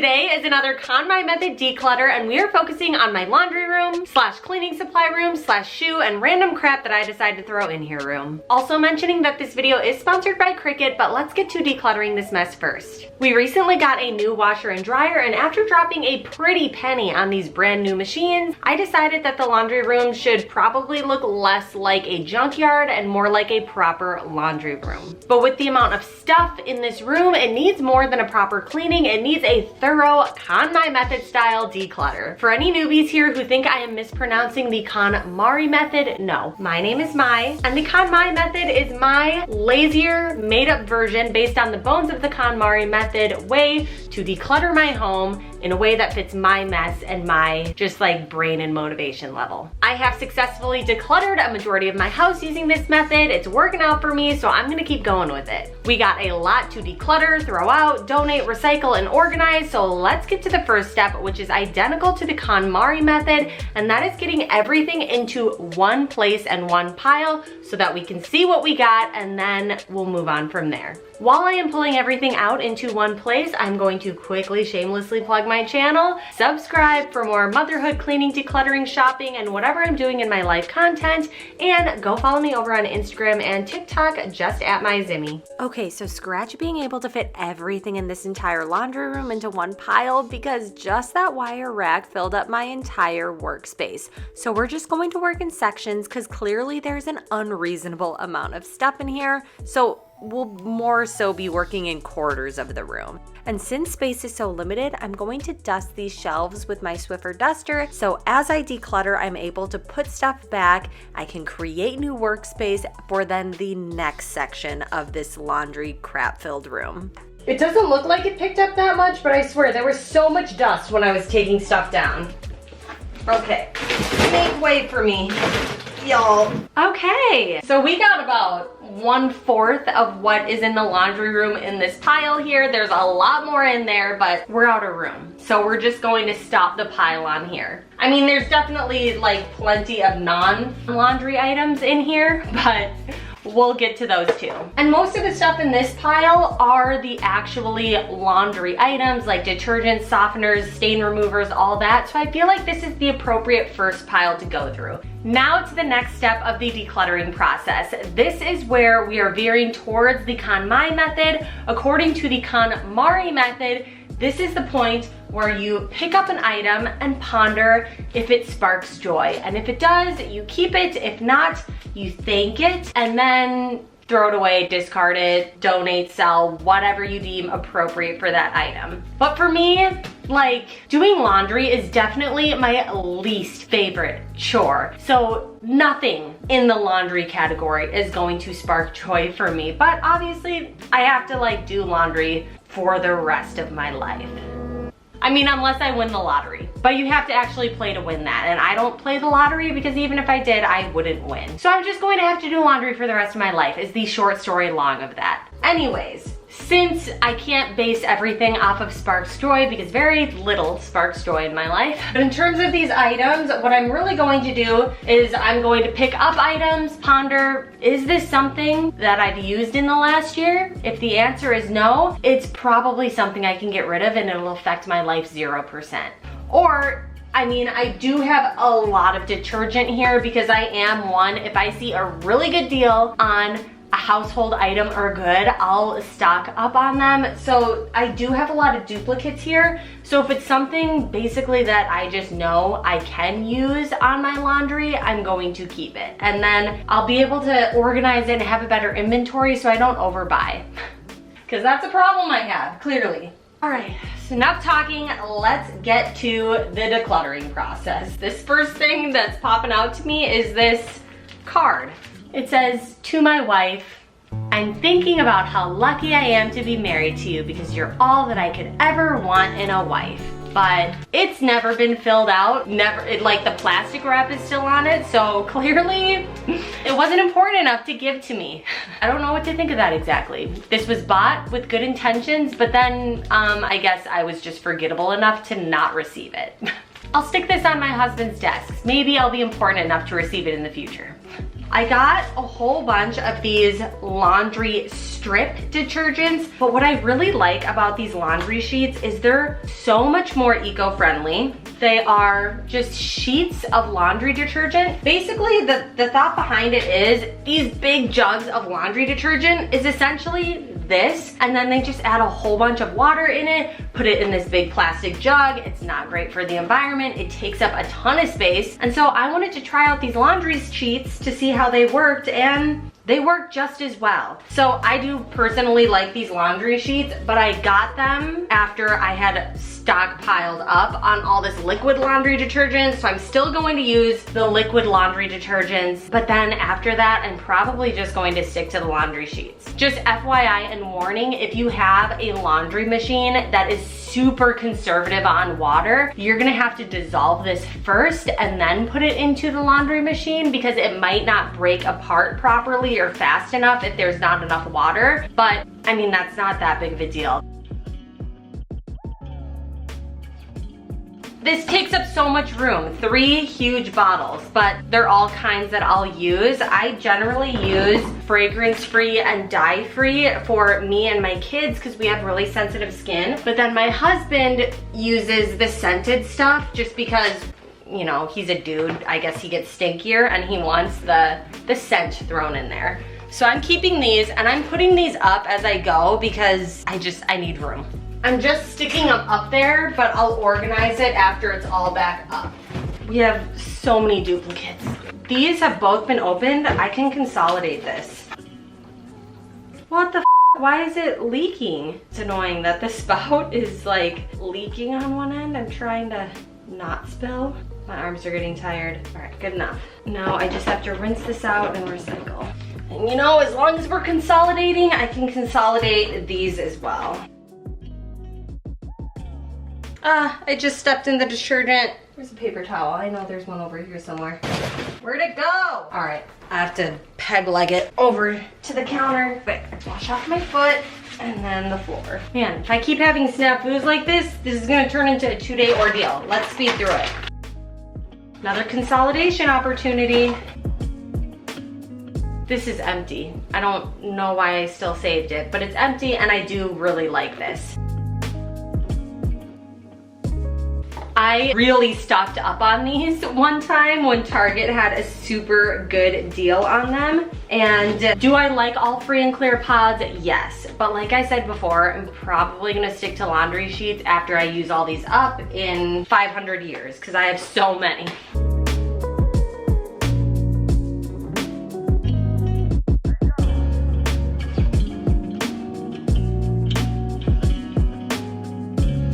Today is another Kon-Mai method declutter, and we are focusing on my laundry room slash cleaning supply room slash shoe and random crap that I decided to throw in here room. Also mentioning that this video is sponsored by Cricut, but let's get to decluttering this mess first. We recently got a new washer and dryer, and after dropping a pretty penny on these brand new machines, I decided that the laundry room should probably look less like a junkyard and more like a proper laundry room. But with the amount of stuff in this room, it needs more than a proper cleaning. It needs a thorough Kon-Mai method style declutter. For any newbies here who think I am mispronouncing the Kon-Mai method, no. My name is Mai, and the Kon-Mai method is my lazier, made-up version based on the bones of the Kon-Mai method way to declutter my home in a way that fits my mess and my just like brain and motivation level. I have successfully decluttered a majority of my house using this method. It's working out for me, so I'm gonna keep going with it. We got a lot to declutter, throw out, donate, recycle, and organize, so let's get to the first step, which is identical to the Kon-Mai method, and that is getting everything into one place and one pile so that we can see what we got, and then we'll move on from there. While I am pulling everything out into one place, I'm going to quickly shamelessly plug my channel. Subscribe for more motherhood, cleaning, decluttering, shopping, and whatever I'm doing in my life content. And go follow me over on Instagram and TikTok, just at Mai Zimmy. Okay, so scratch being able to fit everything in this entire laundry room into one pile, because just that wire rack filled up my entire workspace. So we're just going to work in sections because clearly there's an unreasonable amount of stuff in here. So we'll more so be working in quarters of the room. And since space is so limited, I'm going to dust these shelves with my Swiffer duster. So as I declutter, I'm able to put stuff back. I can create new workspace for then the next section of this laundry crap-filled room. It doesn't look like it picked up that much, but I swear there was so much dust when I was taking stuff down. Okay, make way for me, y'all. Okay, so we got about 1/4 of what is in the laundry room in this pile here. There's a lot more in there, but we're out of room. So we're just going to stop the pile on here. I mean, there's definitely like plenty of non-laundry items in here, but we'll get to those too. And most of the stuff in this pile are the actually laundry items like detergents, softeners, stain removers, all that. So I feel like this is the appropriate first pile to go through. Now to the next step of the decluttering process. This is where we are veering towards the Kon-Mai method. According to the Kon-Mai method, this is the point where you pick up an item and ponder if it sparks joy. And if it does, you keep it. If not, you thank it and then throw it away, discard it, donate, sell, whatever you deem appropriate for that item. But for me, like, doing laundry is definitely my least favorite chore. So nothing in the laundry category is going to spark joy for me. But obviously, I have to like do laundry for the rest of my life. I mean, unless I win the lottery. But you have to actually play to win that. And I don't play the lottery because even if I did, I wouldn't win. So I'm just going to have to do laundry for the rest of my life is the short story long of that. Anyways, since I can't base everything off of sparks joy because very little sparks joy in my life. But in terms of these items, what I'm really going to do is I'm going to pick up items, ponder, is this something that I've used in the last year? If the answer is no, it's probably something I can get rid of and it'll affect my life 0%. Or, I mean, I do have a lot of detergent here because I am one, if I see a really good deal on a household item or good, I'll stock up on them. So I do have a lot of duplicates here. So if it's something basically that I just know I can use on my laundry, I'm going to keep it. And then I'll be able to organize it and have a better inventory so I don't overbuy. Because that's a problem I have, clearly. All right, so enough talking, let's get to the decluttering process. This first thing that's popping out to me is this card. It says, "To my wife, I'm thinking about how lucky I am to be married to you because you're all that I could ever want in a wife." But it's never been filled out, like the plastic wrap is still on it, so clearly it wasn't important enough to give to me. I don't know what to think of that exactly. This was bought with good intentions, but then I guess I was just forgettable enough to not receive it. I'll stick this on my husband's desk. Maybe I'll be important enough to receive it in the future. I got a whole bunch of these laundry strip detergents, but what I really like about these laundry sheets is they're so much more eco-friendly. They are just sheets of laundry detergent. Basically, the thought behind it is these big jugs of laundry detergent is essentially this, and then they just add a whole bunch of water in it, put it in this big plastic jug. It's not great for the environment. It takes up a ton of space. And so I wanted to try out these laundry sheets to see how they worked, and they work just as well. So I do personally like these laundry sheets, but I got them after I had stockpiled up on all this liquid laundry detergent. So I'm still going to use the liquid laundry detergents, but then after that, I'm probably just going to stick to the laundry sheets. Just FYI and warning, if you have a laundry machine that is super conservative on water, you're gonna have to dissolve this first and then put it into the laundry machine, because it might not break apart properly or fast enough if there's not enough water. But I mean, that's not that big of a deal. This takes up so much room, 3 huge bottles, but they're all kinds that I'll use. I generally use fragrance-free and dye-free for me and my kids because we have really sensitive skin. But then my husband uses the scented stuff just because, you know, he's a dude. I guess he gets stinkier and he wants the scent thrown in there. So I'm keeping these, and I'm putting these up as I go because I need room. I'm just sticking them up there, but I'll organize it after it's all back up. We have so many duplicates. These have both been opened. I can consolidate this. What the f? Why is it leaking? It's annoying that the spout is like leaking on one end. I'm trying to not spill. My arms are getting tired. All right, good enough. Now I just have to rinse this out and recycle. And you know, as long as we're consolidating, I can consolidate these as well. I just stepped in the detergent. Where's a paper towel? I know there's one over here somewhere. Where'd it go? All right, I have to peg leg it over to the counter. Quick, wash off my foot and then the floor. Man, if I keep having snafus like this is gonna turn into a 2-day ordeal. Let's speed through it. Another consolidation opportunity. This is empty. I don't know why I still saved it, but it's empty and I do really like this. I really stocked up on these one time when Target had a super good deal on them. And do I like all free and clear pods? Yes. But like I said before, I'm probably gonna stick to laundry sheets after I use all these up in 500 years because I have so many.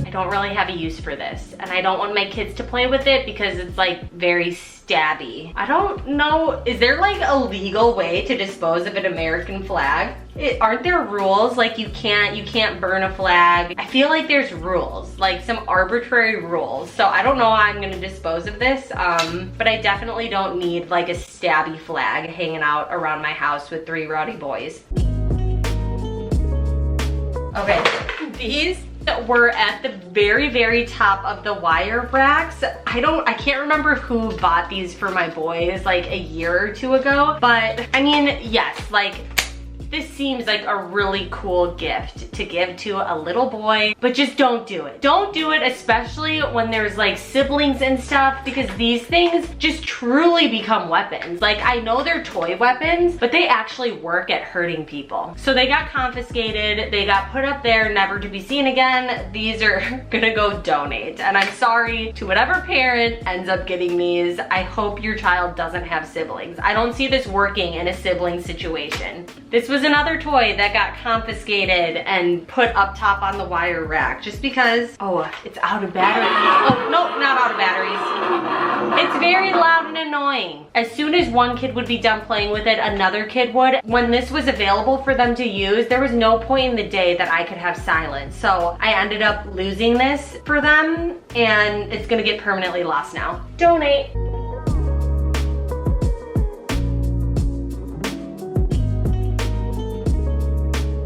I don't really have a use for this, and I don't want my kids to play with it because it's like very stabby. I don't know, is there like a legal way to dispose of an American flag? Aren't there rules? Like you can't burn a flag. I feel like there's rules, like some arbitrary rules. So I don't know how I'm gonna dispose of this, but I definitely don't need like a stabby flag hanging out around my house with 3 rowdy boys. Okay, these were at the very, very top of the wire racks. I can't remember who bought these for my boys like a year or 2 ago, but I mean, yes, like this seems like a really cool gift to give to a little boy, but just don't do it. Don't do it, especially when there's like siblings and stuff, because these things just truly become weapons. Like I know they're toy weapons, but they actually work at hurting people. So they got confiscated, they got put up there, never to be seen again. These are gonna go donate. And I'm sorry to whatever parent ends up getting these. I hope your child doesn't have siblings. I don't see this working in a sibling situation. This was another toy that got confiscated and put up top on the wire rack just because, oh, it's out of batteries. Oh, no, not out of batteries. It's very loud and annoying. As soon as one kid would be done playing with it, another kid would. When this was available for them to use, there was no point in the day that I could have silence. So I ended up losing this for them, and it's gonna get permanently lost now. Donate.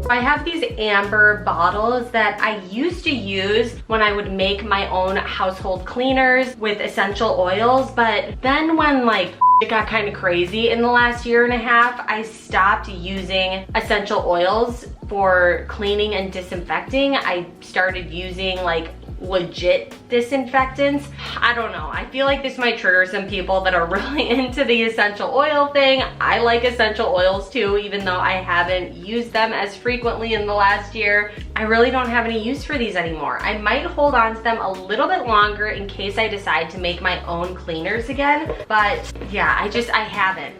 I have these amber bottles that I used to use when I would make my own household cleaners with essential oils, but then when like It got kind of crazy in the last year and a half. I stopped using essential oils for cleaning and disinfecting. I started using like legit disinfectants. I don't know. I feel like this might trigger some people that are really into the essential oil thing. I like essential oils too, even though I haven't used them as frequently in the last year. I really don't have any use for these anymore. I might hold on to them a little bit longer in case I decide to make my own cleaners again. But yeah, I haven't.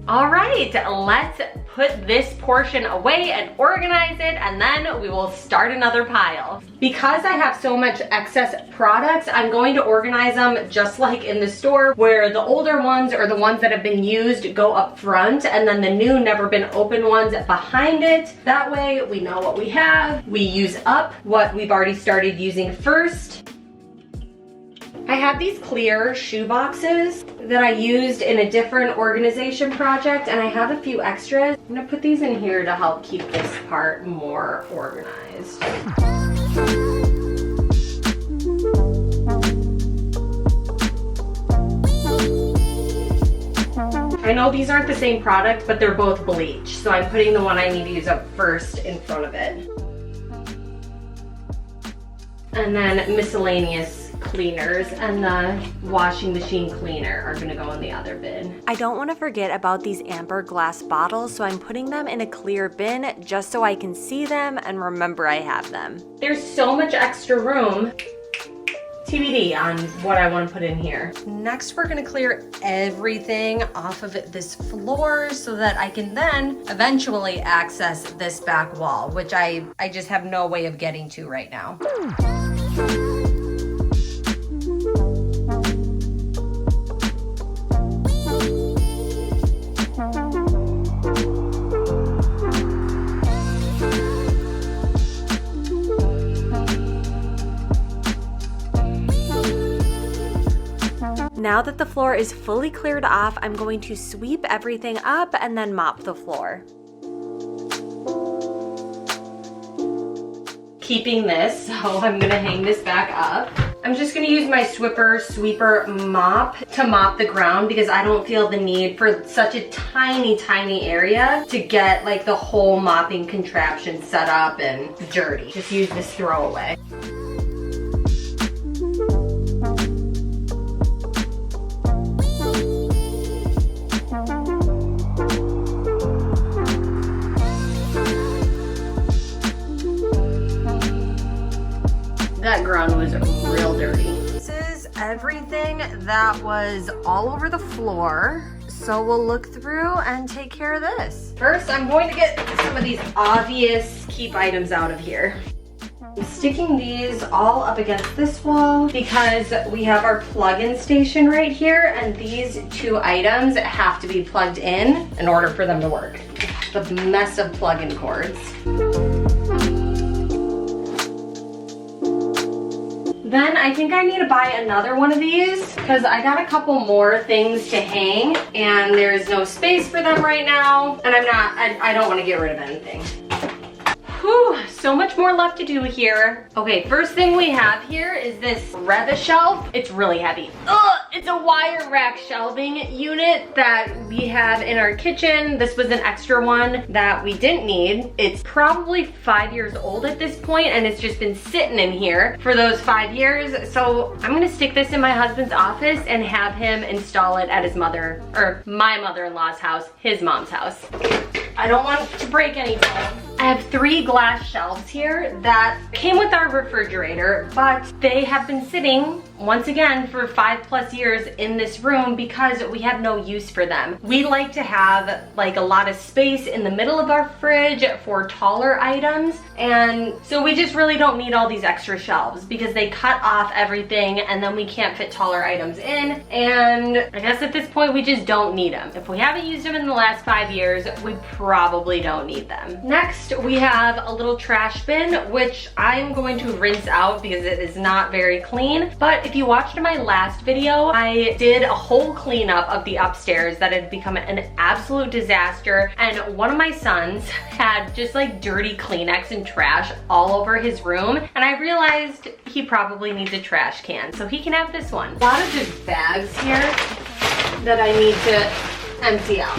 All right, let's put this portion away and organize it, and then we will start another pile. Because I have so much excess products, I'm going to organize them just like in the store, where the older ones or the ones that have been used go up front, and then the new never been opened ones behind it. That way we know what we have. We use up what we've already started using first. I have these clear shoe boxes that I used in a different organization project, and I have a few extras. I'm gonna put these in here to help keep this part more organized. I know these aren't the same product, but they're both bleach, so I'm putting the one I need to use up first in front of it. And then miscellaneous cleaners and the washing machine cleaner are gonna go in the other bin. I don't want to forget about these amber glass bottles, so I'm putting them in a clear bin just so I can see them and remember I have them. There's so much extra room. TBD on what I want to put in here. Next, we're gonna clear everything off of this floor so that I can then eventually access this back wall, which I just have no way of getting to right now. Now that the floor is fully cleared off, I'm going to sweep everything up and then mop the floor. Keeping this, so I'm gonna hang this back up. I'm just gonna use my sweeper mop to mop the ground because I don't feel the need for such a tiny area to get like the whole mopping contraption set up and dirty. Just use this throwaway. That ground was real dirty. This is everything that was all over the floor. So we'll look through and take care of this. First, I'm going to get some of these obvious keep items out of here. I'm sticking these all up against this wall because we have our plug-in station right here, and these two items have to be plugged in order for them to work. The mess of plug-in cords. Then I think I need to buy another one of these because I got a couple more things to hang and there's no space for them right now. And I don't want to get rid of anything. Whew, so much more left to do here. Okay, first thing we have here is this Reva shelf. It's really heavy. Ugh, it's a wire rack shelving unit that we have in our kitchen. This was an extra one that we didn't need. It's probably 5 years old at this point and it's just been sitting in here for those 5 years. So I'm gonna stick this in my husband's office and have him install it at his my mother-in-law's house, his mom's house. I don't want to break anything. I have 3 glass shelves here that came with our refrigerator, but they have been sitting, once again, for 5+ years in this room because we have no use for them. We like to have like a lot of space in the middle of our fridge for taller items, and so we just really don't need all these extra shelves because they cut off everything and then we can't fit taller items in, and I guess at this point we just don't need them. If we haven't used them in the last 5 years, we probably don't need them. Next, we have a little trash bin, which I'm going to rinse out because it is not very clean. But if you watched my last video, I did a whole cleanup of the upstairs that had become an absolute disaster. And one of my sons had just like dirty Kleenex and trash all over his room. And I realized he probably needs a trash can, so he can have this one. A lot of just bags here. that I need to empty out.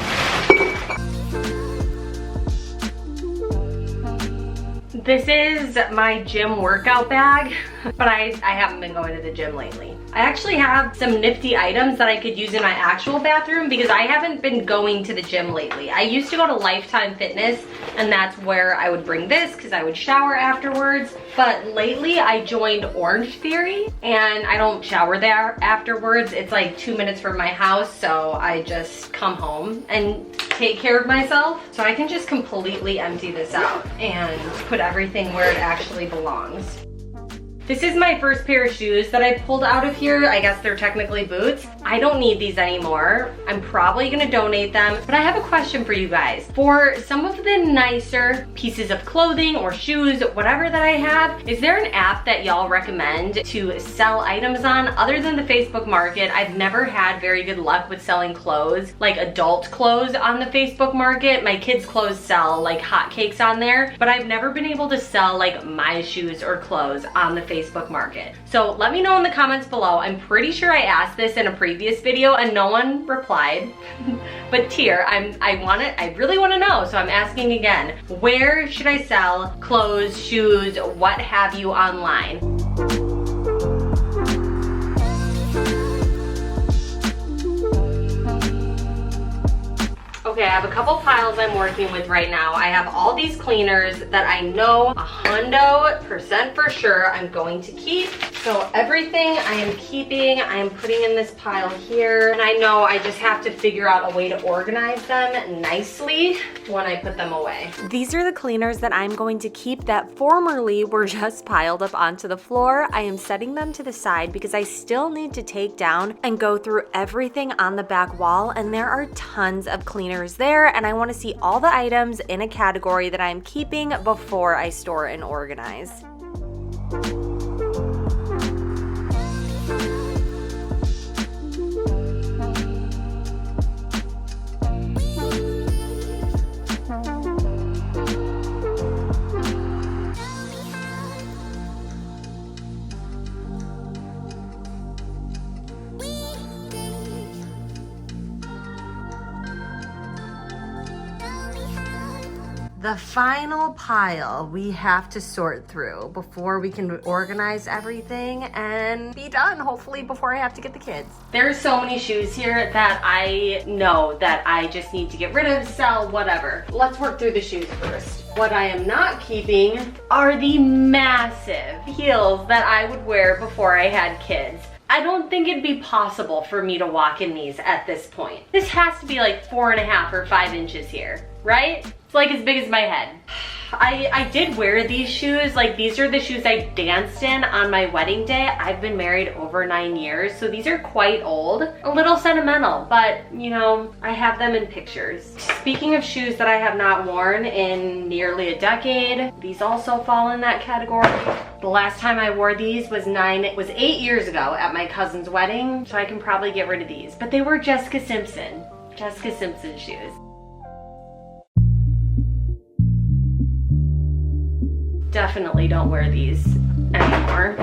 This is my gym workout bag, but I haven't been going to the gym lately. I actually have some nifty items that I could use in my actual bathroom because I haven't been going to the gym lately. I used to go to Lifetime Fitness, and that's where I would bring this because I would shower afterwards. But lately I joined Orange Theory, and I don't shower there afterwards. It's like 2 minutes from my house, so I just come home and take care of myself. So I can just completely empty this out and put everything where it actually belongs. This is my first pair of shoes that I pulled out of here. I guess they're technically boots. I don't need these anymore. I'm probably gonna donate them, but I have a question for you guys. For some of the nicer pieces of clothing or shoes, whatever that I have, is there an app that y'all recommend to sell items on other than the Facebook Market? I've never had very good luck with selling clothes, like adult clothes on the Facebook Market. My kids' clothes sell like hotcakes on there, but I've never been able to sell like my shoes or clothes on the Facebook Market. So let me know in the comments below. I'm pretty sure I asked this in a previous video and no one replied. But Tier, I really want to know, so I'm asking again. Where should I sell clothes, shoes, what have you online? Okay, I have a couple piles I'm working with right now. I have all these cleaners that I know 100% for sure I'm going to keep. So everything I am keeping, I am putting in this pile here. And I know I just have to figure out a way to organize them nicely when I put them away. These are the cleaners that I'm going to keep that formerly were just piled up onto the floor. I am setting them to the side because I still need to take down and go through everything on the back wall, and there are tons of cleaners there, and I want to see all the items in a category that I'm keeping before I store and organize. The final pile we have to sort through before we can organize everything and be done, hopefully before I have to get the kids. There's so many shoes here that I know that I just need to get rid of, sell, whatever. Let's work through the shoes first. What I am not keeping are the massive heels that I would wear before I had kids. I don't think it'd be possible for me to walk in these at this point. This has to be like 4.5 or 5 inches here, right? It's like as big as my head. I did wear these shoes, like these are the shoes I danced in on my wedding day. I've been married over 9 years, so these are quite old. A little sentimental, but you know, I have them in pictures. Speaking of shoes that I have not worn in nearly a decade, these also fall in that category. The last time I wore these was 8 years ago at my cousin's wedding, so I can probably get rid of these. But they were Jessica Simpson shoes. Definitely don't wear these anymore.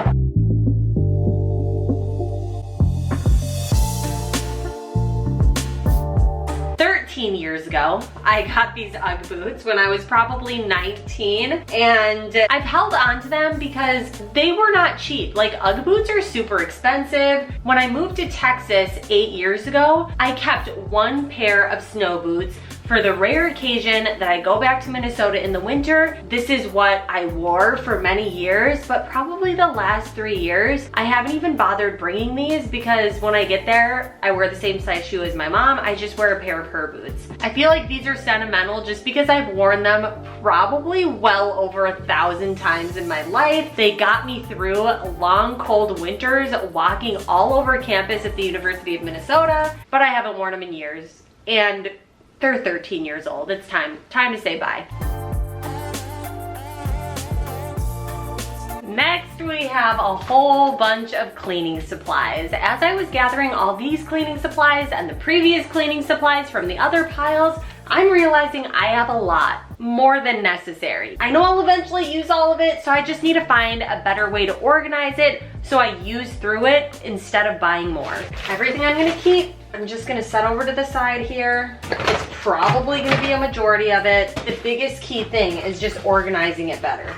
Years ago, I got these UGG boots when I was probably 19, and I've held on to them because they were not cheap. Like, UGG boots are super expensive. When I moved to Texas 8 years ago, I kept one pair of snow boots. For the rare occasion that I go back to Minnesota in the winter, this is what I wore for many years, but probably the last 3 years, I haven't even bothered bringing these because when I get there, I wear the same size shoe as my mom. I just wear a pair of her boots. I feel like these are sentimental just because I've worn them probably well over 1,000 times in my life. They got me through long, cold winters walking all over campus at the University of Minnesota, but I haven't worn them in years. And they're 13 years old. It's time to say bye. Next, we have a whole bunch of cleaning supplies. As I was gathering all these cleaning supplies and the previous cleaning supplies from the other piles, I'm realizing I have a lot, more than necessary. I know I'll eventually use all of it, so I just need to find a better way to organize it so I use through it instead of buying more. Everything I'm gonna keep, I'm just gonna set over to the side here. It's probably gonna be a majority of it. The biggest key thing is just organizing it better.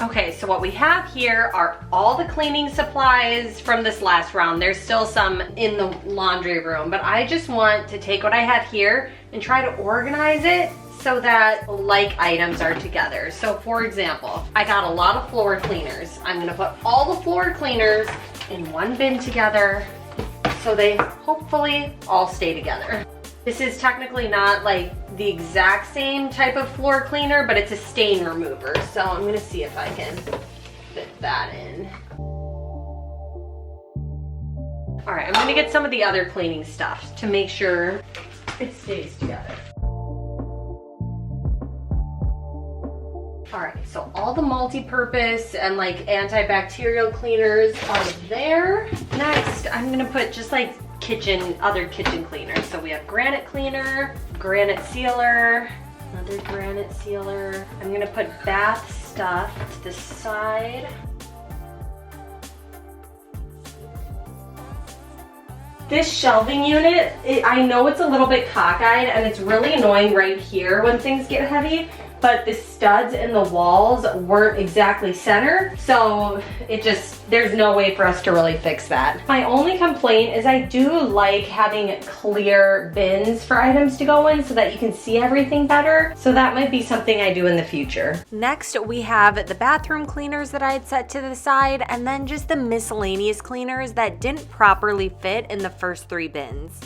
Okay, so what we have here are all the cleaning supplies from this last round. There's still some in the laundry room, but I just want to take what I have here and try to organize it so that like items are together. So for example, I got a lot of floor cleaners. I'm gonna put all the floor cleaners in one bin together so they hopefully all stay together. This is technically not like the exact same type of floor cleaner, but it's a stain remover. So I'm gonna see if I can fit that in. All right, I'm gonna get some of the other cleaning stuff to make sure it stays together. All right, so all the multi-purpose and like antibacterial cleaners are there. Next, I'm gonna put just like other kitchen cleaners. So we have granite cleaner, granite sealer, another granite sealer. I'm gonna put bath stuff to the side. This shelving unit, I know it's a little bit cockeyed and it's really annoying right here when things get heavy, but the studs in the walls weren't exactly center, so there's no way for us to really fix that. My only complaint is I do like having clear bins for items to go in so that you can see everything better, so that might be something I do in the future. Next, we have the bathroom cleaners that I had set to the side, and then just the miscellaneous cleaners that didn't properly fit in the first 3 bins.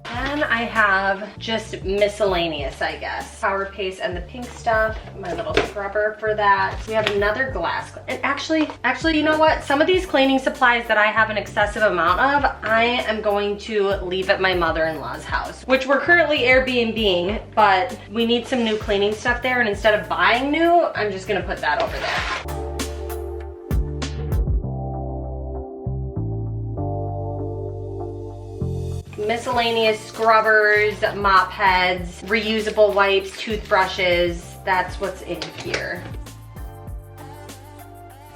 Then I have just miscellaneous, I guess. Power paste and the pink stuff, my little scrubber for that. We have another glass. And actually, you know what? Some of these cleaning supplies that I have an excessive amount of, I am going to leave at my mother-in-law's house, which we're currently Airbnb-ing, but we need some new cleaning stuff there, and instead of buying new, I'm just gonna put that over there. Miscellaneous scrubbers, mop heads, reusable wipes, toothbrushes. That's what's in here.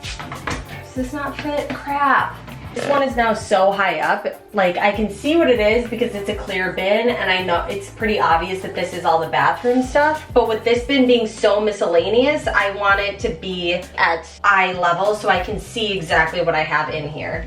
Does this not fit? Crap. This one is now so high up. Like, I can see what it is because it's a clear bin, and I know it's pretty obvious that this is all the bathroom stuff. But with this bin being so miscellaneous, I want it to be at eye level so I can see exactly what I have in here.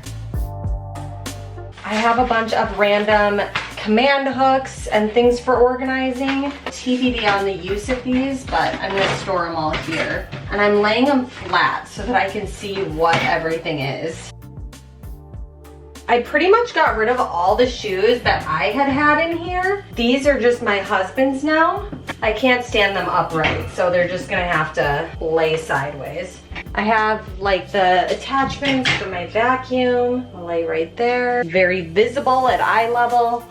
I have a bunch of random command hooks and things for organizing. TBD on the use of these, but I'm gonna store them all here. And I'm laying them flat so that I can see what everything is. I pretty much got rid of all the shoes that I had in here. These are just my husband's now. I can't stand them upright, so they're just gonna have to lay sideways. I have like the attachments for my vacuum. I'll lay right there. Very visible at eye level.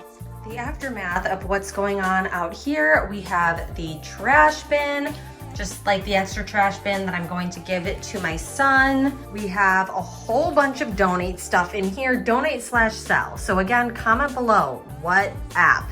The aftermath of what's going on out here, we have the trash bin, just like the extra trash bin that I'm going to give it to my son. We have a whole bunch of donate stuff in here, donate/sell. So again, comment below what app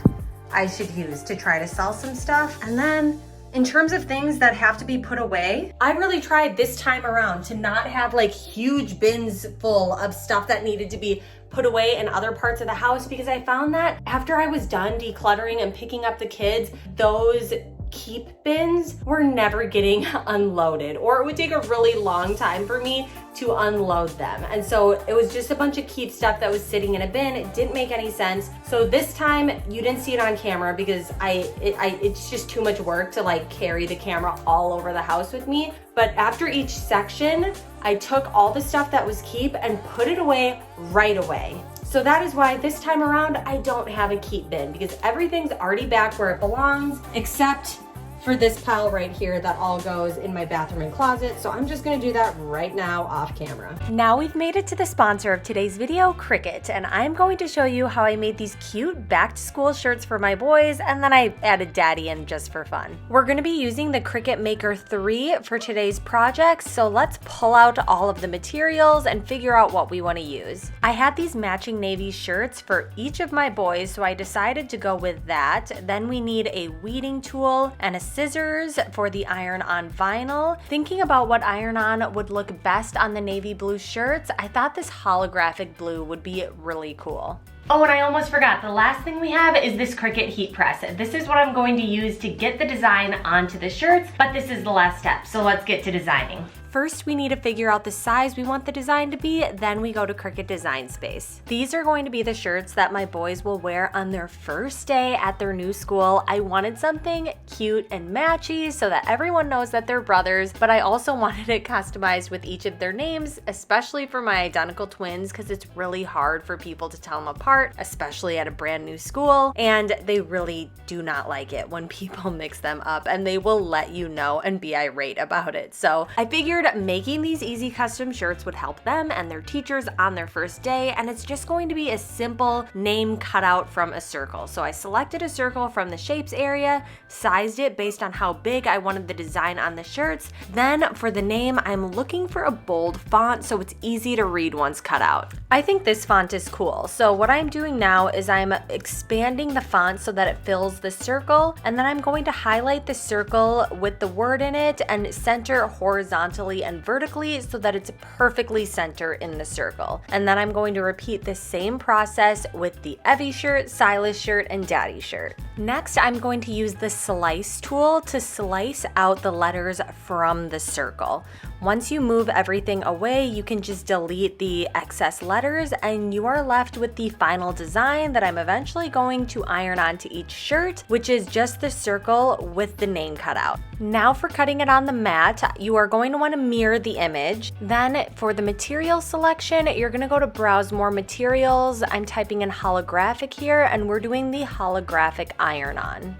I should use to try to sell some stuff. And then in terms of things that have to be put away, I really tried this time around to not have like huge bins full of stuff that needed to be put away in other parts of the house, because I found that after I was done decluttering and picking up the kids, those keep bins were never getting unloaded, or it would take a really long time for me to unload them. And so it was just a bunch of keep stuff that was sitting in a bin. It didn't make any sense. So this time you didn't see it on camera because it's just too much work to like carry the camera all over the house with me. But after each section, I took all the stuff that was keep and put it away right away. So that is why this time around, I don't have a keep bin, because everything's already back where it belongs, except for this pile right here that all goes in my bathroom and closet. So I'm just gonna do that right now off camera. Now we've made it to the sponsor of today's video, Cricut, and I'm going to show you how I made these cute back to school shirts for my boys, and then I added Daddy in just for fun. We're gonna be using the Cricut Maker 3 for today's project, so let's pull out all of the materials and figure out what we wanna use. I had these matching navy shirts for each of my boys, so I decided to go with that. Then we need a weeding tool and a scissors for the iron-on vinyl. Thinking about what iron-on would look best on the navy blue shirts, I thought this holographic blue would be really cool. Oh, and I almost forgot, the last thing we have is this Cricut heat press. This is what I'm going to use to get the design onto the shirts, but this is the last step, so let's get to designing. First, we need to figure out the size we want the design to be, then we go to Cricut Design Space. These are going to be the shirts that my boys will wear on their first day at their new school. I wanted something cute and matchy so that everyone knows that they're brothers, but I also wanted it customized with each of their names, especially for my identical twins, because it's really hard for people to tell them apart, especially at a brand new school, and they really do not like it when people mix them up, and they will let you know and be irate about it. So I figured making these easy custom shirts would help them and their teachers on their first day, and it's just going to be a simple name cutout from a circle. So I selected a circle from the shapes area, sized it based on how big I wanted the design on the shirts. Then for the name, I'm looking for a bold font so it's easy to read once cut out. I think this font is cool. So what I'm doing now is I'm expanding the font so that it fills the circle, and then I'm going to highlight the circle with the word in it and center horizontally and vertically so that it's perfectly center in the circle. And then I'm going to repeat the same process with the Evie shirt, Silas shirt, and Daddy shirt. Next, I'm going to use the slice tool to slice out the letters from the circle. Once you move everything away, you can just delete the excess letters and you are left with the final design that I'm eventually going to iron onto each shirt, which is just the circle with the name cut out. Now for cutting it on the mat, you are going to want to mirror the image. Then for the material selection, you're going to go to browse more materials. I'm typing in holographic here and we're doing the holographic iron on.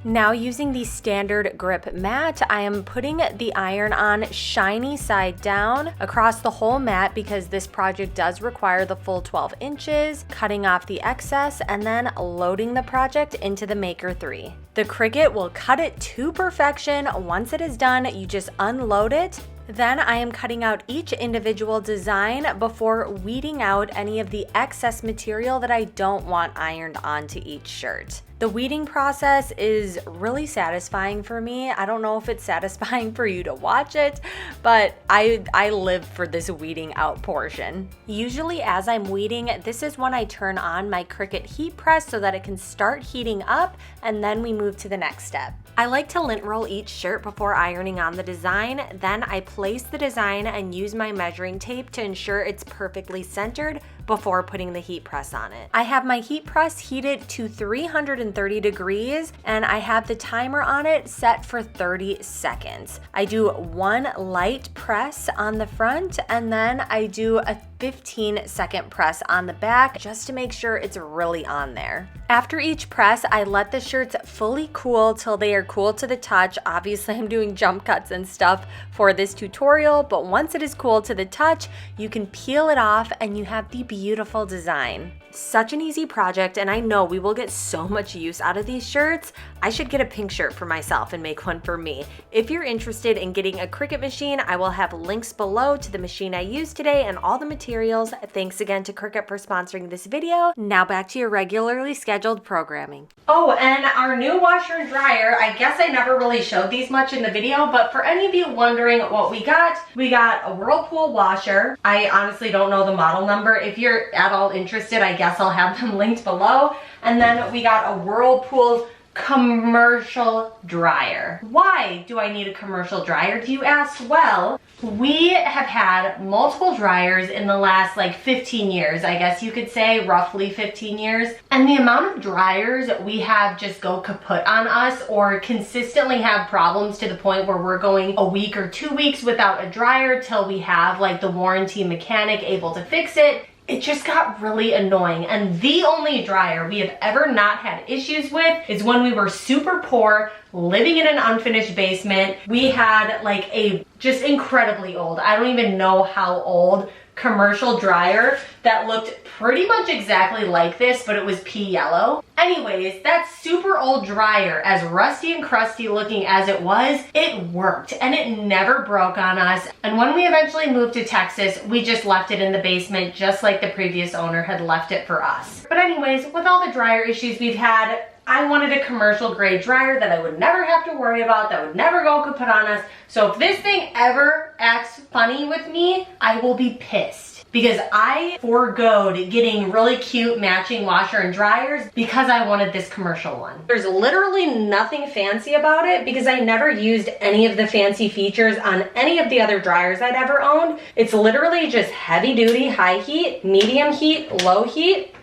Now using the standard grip mat, I am putting the iron on shiny side down across the whole mat because this project does require the full 12 inches, cutting off the excess and then loading the project into the Maker 3. The Cricut will cut it to perfection. Once it is done, you just unload it. Then I am cutting out each individual design before weeding out any of the excess material that I don't want ironed onto each shirt. The weeding process is really satisfying for me. I don't know if it's satisfying for you to watch it, but I live for this weeding out portion. Usually as I'm weeding, this is when I turn on my Cricut heat press so that it can start heating up, and then we move to the next step. I like to lint roll each shirt before ironing on the design. Then I place the design and use my measuring tape to ensure it's perfectly centered before putting the heat press on it. I have my heat press heated to 330 degrees and I have the timer on it set for 30 seconds. I do one light press on the front and then I do a 15-second press on the back just to make sure it's really on there. After each press, I let the shirts fully cool till they are cool to the touch. Obviously, I'm doing jump cuts and stuff for this tutorial, but once it is cool to the touch, you can peel it off and you have the beautiful design. Such an easy project, and I know we will get so much use out of these shirts. I should get a pink shirt for myself and make one for me. If you're interested in getting a Cricut machine, I will have links below to the machine I used today and all the materials. Thanks again to Cricut for sponsoring this video. Now back to your regularly scheduled programming. Oh, and our new washer and dryer, I guess I never really showed these much in the video, but for any of you wondering what we got a Whirlpool washer. I honestly don't know the model number. If you're at all interested, I guess I'll have them linked below. And then we got a Whirlpool commercial dryer. Why do I need a commercial dryer, do you ask? Well, we have had multiple dryers in the last like 15 years, I guess you could say, roughly 15 years. And the amount of dryers we have just go kaput on us or consistently have problems to the point where we're going a week or 2 weeks without a dryer till we have like the warranty mechanic able to fix it. It just got really annoying, and the only dryer we have ever not had issues with is when we were super poor, living in an unfinished basement. We had like a just incredibly old, I don't even know how old, commercial dryer that looked pretty much exactly like this, but it was pea yellow. Anyways, that super old dryer, as rusty and crusty looking as it was, it worked and it never broke on us. And when we eventually moved to Texas, we just left it in the basement just like the previous owner had left it for us. But anyways, with all the dryer issues we've had, I wanted a commercial grade dryer that I would never have to worry about, that would never go kaput on us. So if this thing ever acts funny with me, I will be pissed. Because I foregoed getting really cute matching washer and dryers because I wanted this commercial one. There's literally nothing fancy about it because I never used any of the fancy features on any of the other dryers I'd ever owned. It's literally just heavy duty, high heat, medium heat, low heat.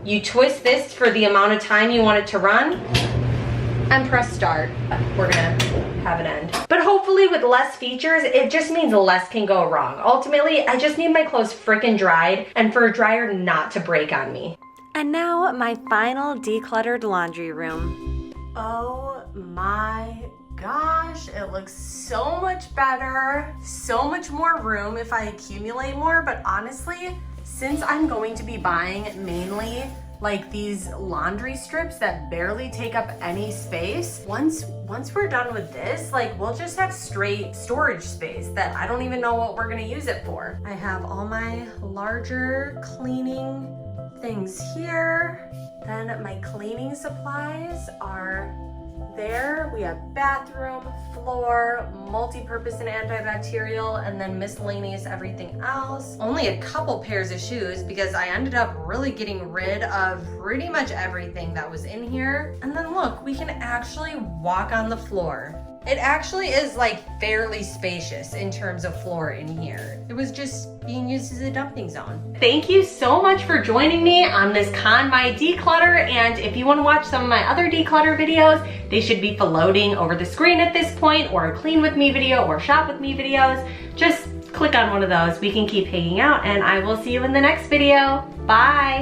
You twist this for the amount of time you want it to run and press start. We're gonna have it end. But hopefully with less features, it just means less can go wrong. Ultimately, I just need my clothes frickin' dried and for a dryer not to break on me. And now my final decluttered laundry room. Oh my gosh, it looks so much better. So much more room if I accumulate more, but honestly, since I'm going to be buying mainly like these laundry strips that barely take up any space, once we're done with this, like we'll just have straight storage space that I don't even know what we're gonna use it for. I have all my larger cleaning things here. Then my cleaning supplies are there. We have bathroom, floor, multi-purpose and antibacterial, and then miscellaneous everything else. Only a couple pairs of shoes because I ended up really getting rid of pretty much everything that was in here. And then look, we can actually walk on the floor. It actually is like fairly spacious in terms of floor in here. It was just being used as a dumping zone. Thank you so much for joining me on this Kon-Mai declutter. And if you want to watch some of my other declutter videos, they should be floating over the screen at this point, or a clean with me video or shop with me videos. Just click on one of those. We can keep hanging out and I will see you in the next video. Bye.